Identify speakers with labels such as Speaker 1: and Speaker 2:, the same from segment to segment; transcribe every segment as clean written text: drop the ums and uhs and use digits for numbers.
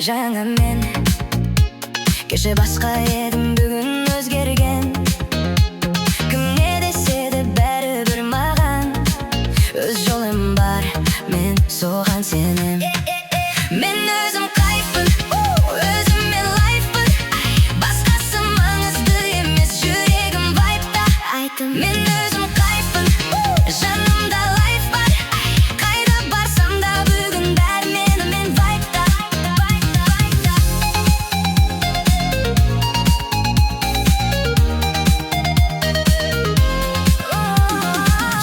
Speaker 1: жаңа мен. Кеше басқа едім, бүгін өзгерген. Кім не десе де бәрібір маған. Өз жолым бар, мен соған сенем. Мен өзім кайфпын, өзіммен лайфпын. Басқасы маңызды емес, жүрегім вайпта. Мен өзім кайфпын, жанымда лайф бар. Қайда барсам да бүгін бәрі менімен вайпта.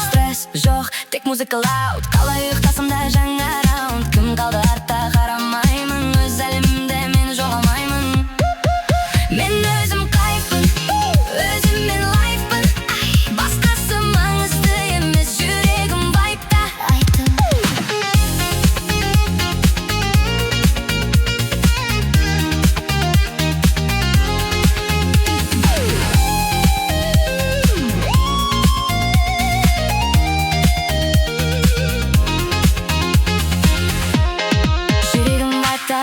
Speaker 1: Стресс жоқ, тек музыка лауд. Қалай ұйықтасам да жаңа раунд. Кім қалды артта қарамаймын, өз әлемімде мен жоғалмаймын. Мен өзім кайфпын, өзіммен лайфпын. Басқасы маңызды емес, жүрегім вайпта. Жүрегім вайпта.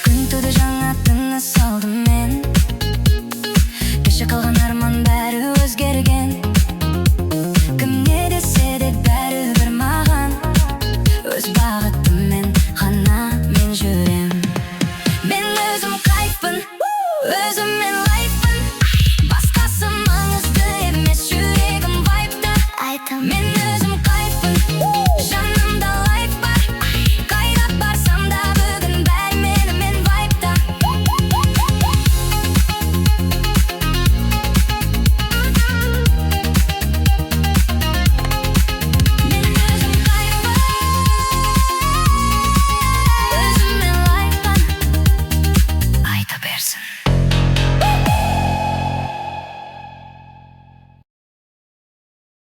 Speaker 1: Күн туды, жаңа тыныс алдым мен. Кеше қалған арман